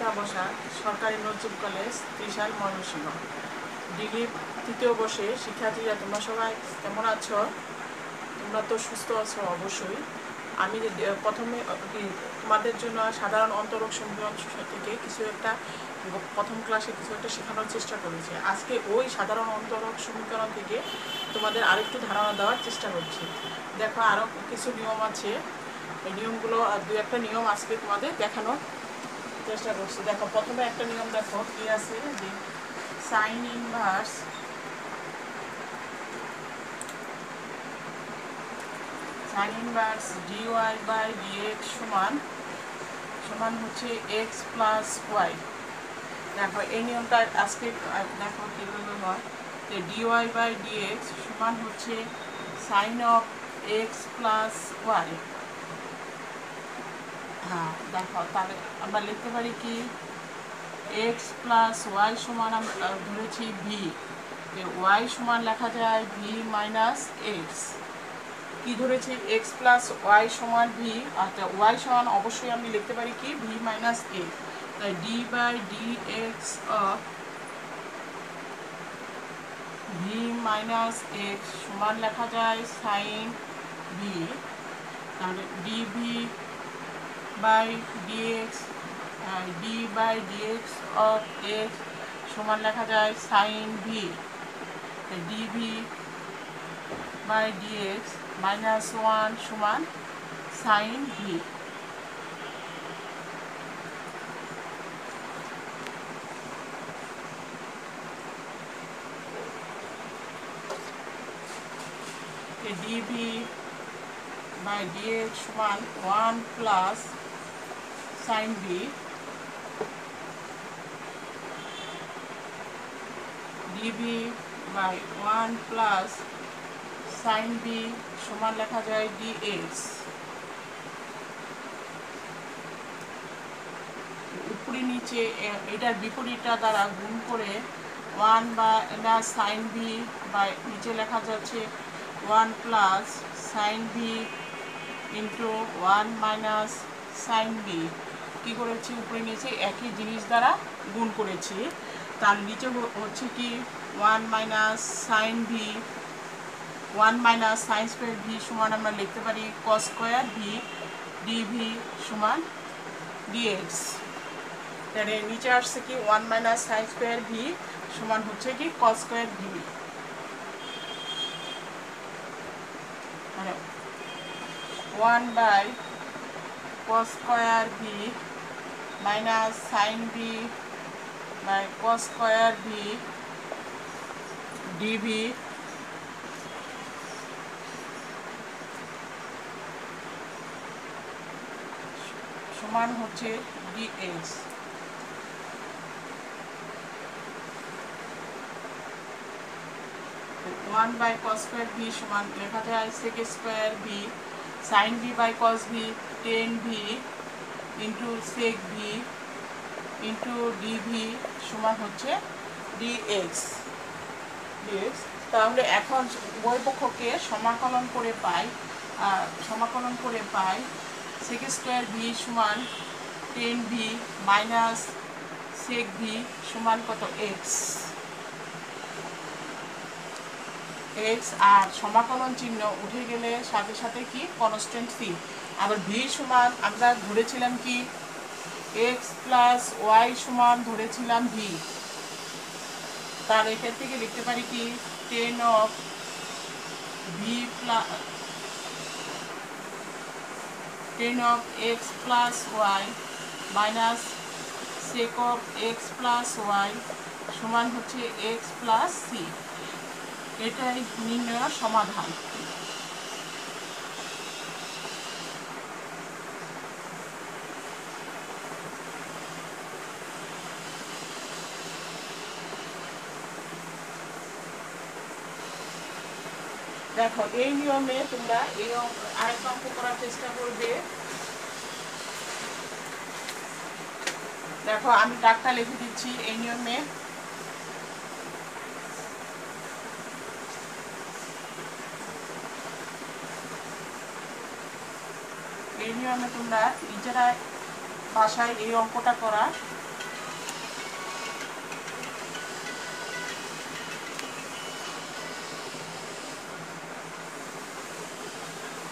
পড়া বসা সরকারি নজরুল কলেজ ত্রিশাল ময়মনসিংহ ডিগ্রি তৃতীয় বর্ষে শিক্ষার্থীরা তোমরা সবাই কেমন আছো? তোমরা তো সুস্থ আছো অবশ্যই। আমি প্রথমে তোমাদের জন্য সাধারণ অন্তরক সমীকরণ থেকে কিছু একটা প্রথম ক্লাসে কিছু একটা শেখানোর চেষ্টা করেছি। আজকে ওই সাধারণ অন্তরক সমীকরণ থেকে তোমাদের আরেকটু ধারণা দেওয়ার চেষ্টা করছি। দেখো আরও কিছু নিয়ম আছে, এই নিয়মগুলো দু একটা নিয়ম আজকে তোমাদের দেখানোর চেষ্টা করছি। দেখো প্রথমে একটা নিয়ম দেখো কি আছে, যে sine inverse dy by dx সমান হচ্ছে x প্লাস ওয়াই। দেখো এই নিয়মটা আজকে দেখো কীভাবে হয়, যে dy বাই dx সমান হচ্ছে sine of x plus y. হ্যাঁ দেখো তাহলে আমরা লিখতে পারি কি x প্লাস ওয়াই সমান আমরা ধরেছি ভি, ওয়াই সমান লেখা যায় ভি মাইনাস এক্স। কি ধরেছি x প্লাস ওয়াই সমান ভি, আচ্ছা ওয়াই সমান অবশ্যই আমি লিখতে পারি কি ভি মাইনাস এ, তাই d by d x of v minus x সমান লেখা যায় সাইন ভি, তাহলে d v by d x d by d x of x সমান লেখা যায় sine v, d v by d x minus one সমান sine v. D v by d x সমান one plus sine v, d v by one plus sine v সমান লেখা যায় dx. উপরে নিচে এটার বিপরীতটা দ্বারা গুণ করে ওয়ান বা সাইন ভি বাই নিচে লেখা যাচ্ছে one plus sine v into one minus sine v. কী করেছি, উপরে নিচে একই জিনিস দ্বারা গুণ করেছি, তার নিচে হচ্ছে কি one minus sine v, one minus sine square v সমান আমরা লিখতে পারি কস স্কোয়ার ভি, ডিভি সমান ডিএক্স। তাহলে নিচে আসছে কি one minus sine square v সমান হচ্ছে কি কস স্কোয়ার ভি, মানে one by cos square v minus sine v by cos square v dv সমান হচ্ছে dx. One by cos square v সমান লেখা যায় sec square v sine v by cos V tan v into sec v into dv সমান হচ্ছে dx. তাহলে এখন উভয় পক্ষকে সমাকলন করে পাই সেক স্কোয়ার ভি সমান tan v minus sec v সমান কত এক্স। আর সমাকলন চিহ্ন উঠে গেলে সাথে সাথে কি কনস্ট্যান্ট সি। আবার ভি সমান আমরা ধরেছিলাম কি এক্স প্লাস ওয়াই সমান ধরেছিলাম ভি, তার এখান থেকে লিখতে পারি কি tan of v plus tan of x plus y minus sec of x plus y সমান হচ্ছে এক্স প্লাস সি। এটাই নির্ণয়ের সমাধান। দেখো এই নিয়মে তোমরা এই আরেকটা অঙ্ক করার চেষ্টা করবে। দেখো আমি দাগটা লিখে দিচ্ছি এই নিয়মে। এই নিয়মে তোমরা নিজেরা বাসায় এই অঙ্কটা করার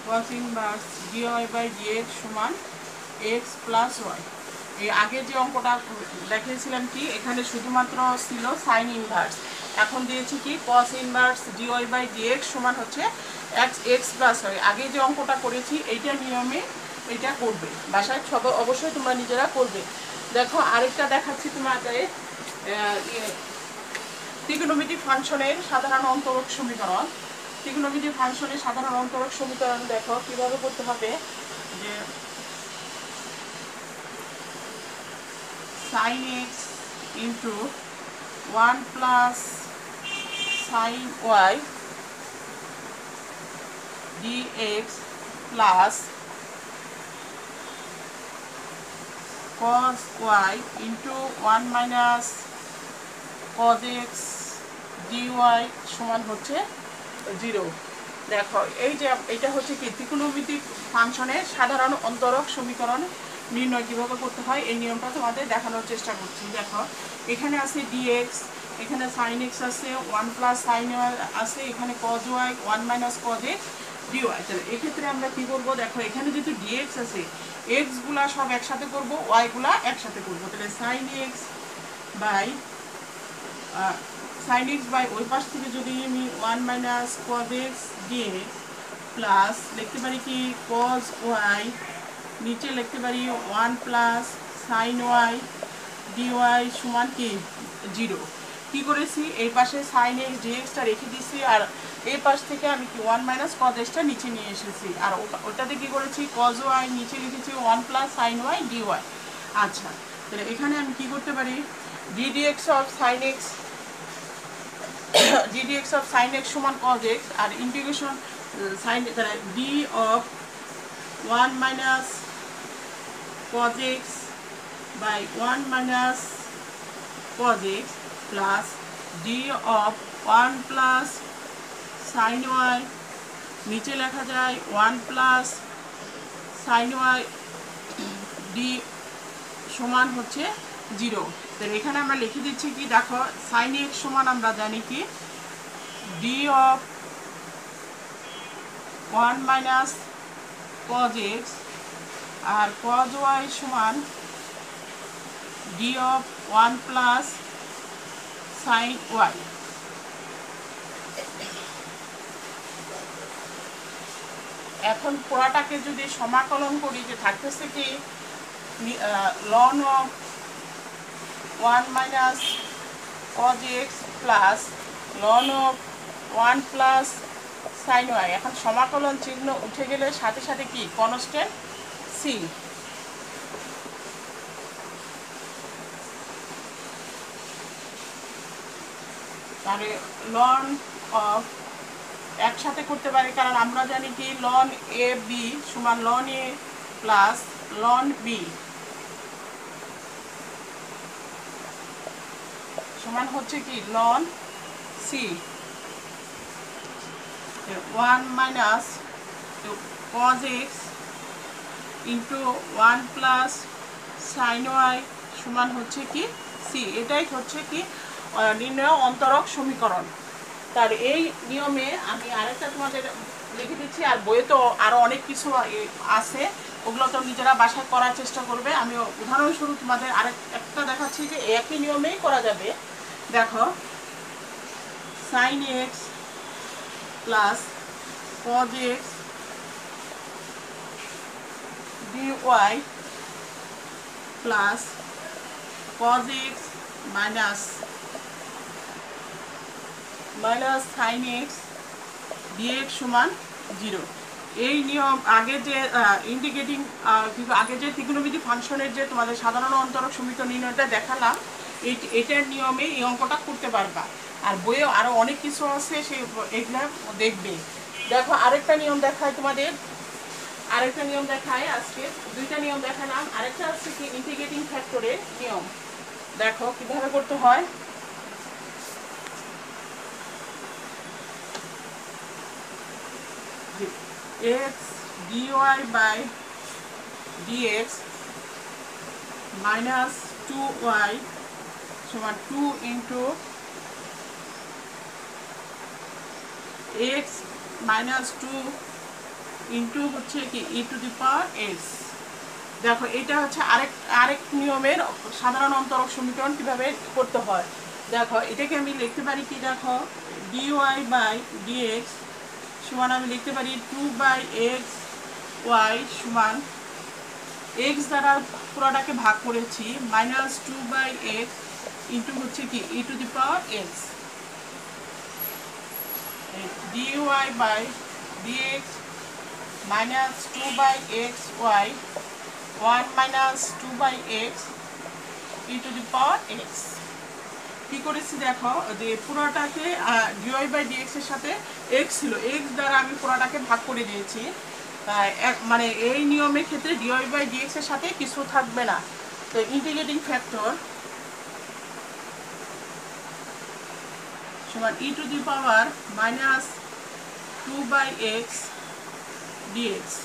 cos inverse dy by dx সমান x প্লাস ওয়াই। এই আগের যে অঙ্কটা দেখিয়েছিলাম কি এখানে শুধুমাত্র ছিল সাইন ইনভার্স, এখন দিয়েছি কি cos inverse dy by dx সমান হচ্ছে x প্লাস ওয়াই। আগে যে অঙ্কটা করেছি এইটা নিয়মে এটা করবে, বাসায় সব অবশ্যই তোমরা নিজেরা করবে। দেখো আরেকটা দেখাচ্ছি তোমাদের ত্রিকোণমিতিক ফাংশনের সাধারণ অন্তরক সমীকরণ। ত্রিকোণমিতিক ফাংশনের সাধারণ অন্তরক সমীকরণ দেখো কিভাবে করতে হবে, যে sin x into 1 plus sin y dx plus cos y into 1 minus cos x dy সমান হচ্ছে 0। দেখো এই যে এটা হচ্ছে কি ত্রিকোণমিতিক ফাংশনের সাধারণ অন্তরক সমীকরণ নির্ণয় কিভাবে করতে হয় এই নিয়মটা তোমাদের দেখানোর চেষ্টা করছি। দেখো এখানে আছে dx, এখানে sin x আছে, 1 প্লাস sin y আছে, এখানে cos y 1 minus cos x dy। তাহলে এক্ষেত্রে আমরা কি করব, দেখো এখানে যেহেতু dx আছে x গুলা সব একসাথে করব, y গুলা একসাথে করব। তাহলে sin x by sin x by ওই পাশ থেকে যদি আমি 1 minus cos x dx plus লিখতে পারি কি cos y, নিচে লিখতে পারি 1 প্লাস sin y dy সমান কি 0। কি করেছি এই পাশে sin x dxটা রেখে দিয়েছি আর এই পাশ থেকে আমি কি 1 মাইনাস cos xটা নিচে নিয়ে এসেছি, আর ওটাতে কি করেছি cos y নিচে লিখেছি 1 প্লাস sin y dy। আচ্ছা তাহলে এখানে আমি কি করতে পারি, ddx of sin x ddx of sin x সমান cos x আর integration sin d of 1 minus cos x by 1 minus cos x plus d of 1 plus sin y নিচে লেখা যায় 1 plus sin y d সমান হচ্ছে 0। তাহলে এখানে আমরা লিখে দিচ্ছি কি, দেখো sin x সমান আমরা জানি কি d of 1 minus cos x R cos y সমান d of 1 plus sin y। এখন পুরাটাকে যদি সমাকলন করি যে থাকতেছে কি ln of 1 minus cos x plus ln of 1 plus sin y। এখন সমাকলন চিহ্ন উঠে গেলে সাথে সাথে কি কনস্ট্যান্ট c। তাহলে ln of একসাথে করতে পারি, কারণ আমরা জানি কি ln a b সমান ln a plus ln b সমান হচ্ছে কি ln c। 1 minus cos x into 1 plus sin y সমান হচ্ছে কি c। এটাই হচ্ছে কি নির্ণয় অন্তরক সমীকরণ। তার এই নিয়মে আমি আরেকটা তোমাদের লিখে দিচ্ছি, আর বইয়ে তো আরও অনেক কিছু আছে, ওগুলো তো নিজেরা বাসায় করার চেষ্টা করবে। আমি উদাহরণস্বরূপ তোমাদের আরেকটা দেখাচ্ছি যে একই নিয়মেই করা যাবে। দেখো sin x plus cos x dy plus cos x minus sin x dx সমান 0। এই নিয়ম আগে যে ইন্টিগ্রেটিং আগে যে ত্রিকোণমিতিক ফাংশনের যে তোমাদের সাধারণ অন্তরক সমীকরণ নির্ণয়টা দেখালাম, এটার নিয়মে এই অঙ্কটা করতে পারবা। আর বইয়ে আরও অনেক কিছু আছে, সেই এগুলা দেখবে। দেখো আরেকটা নিয়ম দেখায় তোমাদের, আরেকটা নিয়ম দেখায়, আজকে দুইটা নিয়ম দেখালাম, আরেকটা হচ্ছে কি ইন্টিগ্রেটিং ফ্যাক্টরের নিয়ম। দেখো কিভাবে করতে হয়। x dy by dx minus 2y সমান 2 into x minus 2 ইন্টু হচ্ছে কি e to the power x. দেখো এটা হচ্ছে আরেক নিয়মের সাধারণ অন্তরক সমীকরণ কিভাবে করতে হয়। দেখো এটাকে আমি লিখতে পারি কি, দেখো ডিওয়াই বাই ডিএক্স সমান আমি লিখতে পারি 2/x y সমান এক্স দ্বারা পুরোটাকে ভাগ করেছি -2/x ইন্টু হচ্ছে কি e to the power x. D y by d x -2/x y 1 - 2/x e to the power x. কি করেছি দেখো, যে পুরোটাকে ডিওয়াই বাই ডিএক্স এর সাথে এক্স ছিল, এক্স দ্বারা আমি পুরোটাকে ভাগ করে দিয়েছি। মানে এই নিয়মের ক্ষেত্রে ডিওয়াই বাই ডিএক্স এর সাথে কিছু থাকবে না। তো ইন্টিগ্রেটিং ফ্যাক্টর সমান e to the power -2/x d x.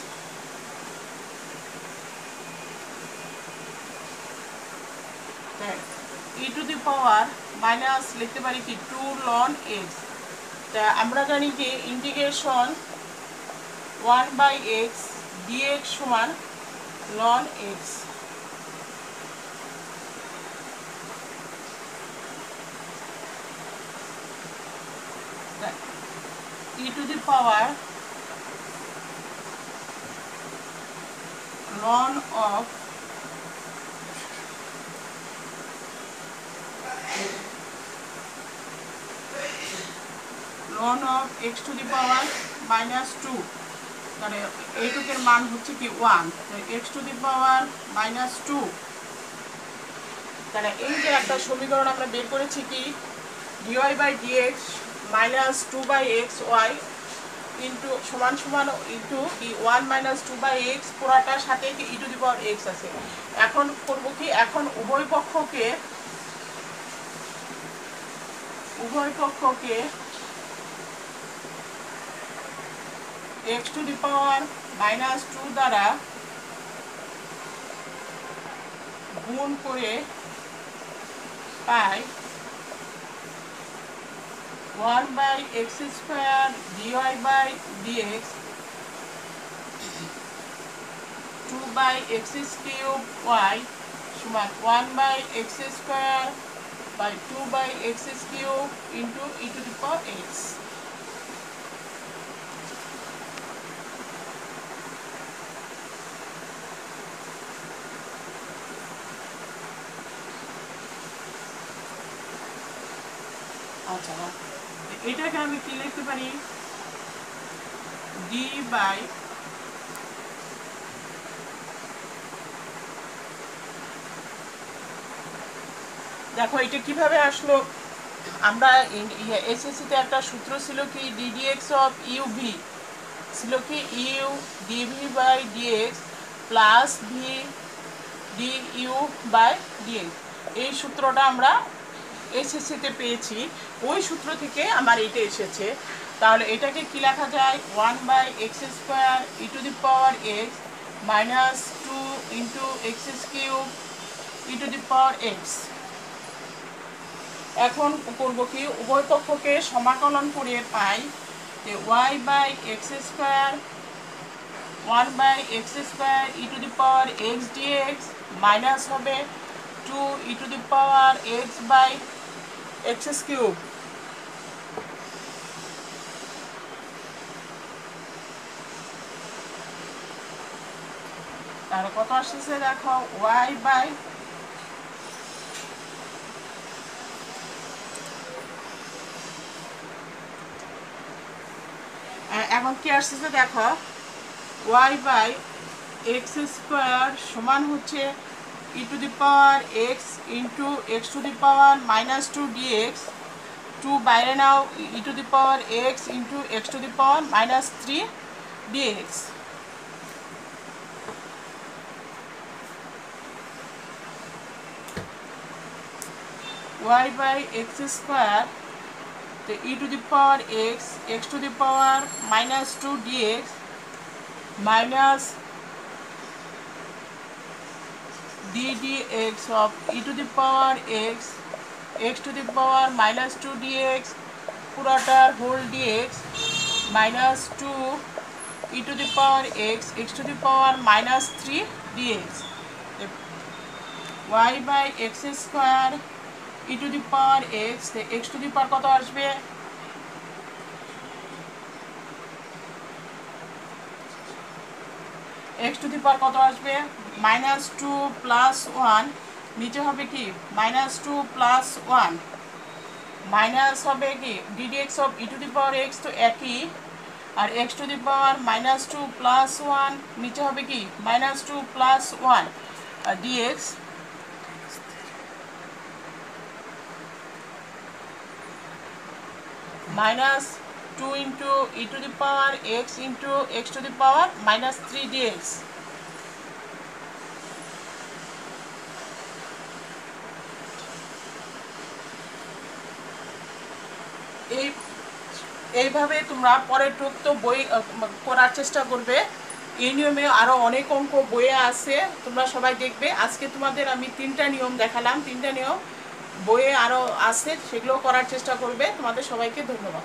E to the power minus লিখতে পারি কি 2 ln x। তা আমরা জানি যে ইন্টিগ্রেশন 1/x dx সমান ln x। E to the power ln of x to the power -2, তাহলে এইটুকের মান হচ্ছে কি 1, x টু দি পাওয়ার -2। তাহলে এই যে একটা সমীকরণ আমরা বের করেছি কি dy by dx -2/x y into সমান সমান ইন্টু কি 1 - 2/x পুরাটার সাথে কি e to the power x আছে। এখন করব কি, এখন উভয় পক্ষকে x টু দি পাওয়ার -2 দ্বারা গুণ করে পাই 1/x² dy by dx 2/x³ y সমান 1/x² by 2/x³ into e to the power x। আচ্ছা, এটাকে আমি কি লিখতে পারি, d বাই দেখো এটা কিভাবে আসলো। আমরা এসএসসিতে একটা সূত্র ছিল কি ddx অফ uv ছিল কি u dv by dx plus v du by dx। এই সূত্রটা আমরা এসএসসিতে পেয়েছি, ওই সূত্র থেকে আমার এটা এসেছে। তাহলে এটাকে কি লেখা যায় 1/x² e to the power x -2 into x³ E to the power x। এখন করব কি, উভয় পক্ষকে সমাকলন করে পাই যে y/x² 1/x² e to the power x dx minus হবে 2 e to the power x by x³। তাহলে কত আসছে দেখো y বাই এখন কি আসছে দেখো y/x² সমান হচ্ছে e to the power x into x to the power -2 dx 2 বাইরে নাও e to the power x into x to the power -3 dx। y/x² তো e to the power x to the power -2 dx minus ddx of e to the power x to the power -2 dx পুরাটার whole dx -2 e to the power x to the power minus 3 dx, y by x square e to the power x to the power কত আসবে, x to the power কত আসবে -2 plus 1, নিচে হবে কি -2 plus 1 minus হবে কি ddx of e to the power x, তো একই, আর x to the power -2 plus 1 নিচে হবে কি -2 plus 1 R dx -2 into e to the power x into x to the power -3 dx। এইভাবে তোমরা পরের টুক তো বই করার চেষ্টা করবে। এই নিয়মে আরও অনেক অঙ্ক বইয়ে আছে, তোমরা সবাই দেখবে। আজকে তোমাদের আমি 3টা নিয়ম দেখালাম, 3টা নিয়ম বইয়ে আরও আছে, সেগুলো করার চেষ্টা করবে। তোমাদের সবাইকে ধন্যবাদ।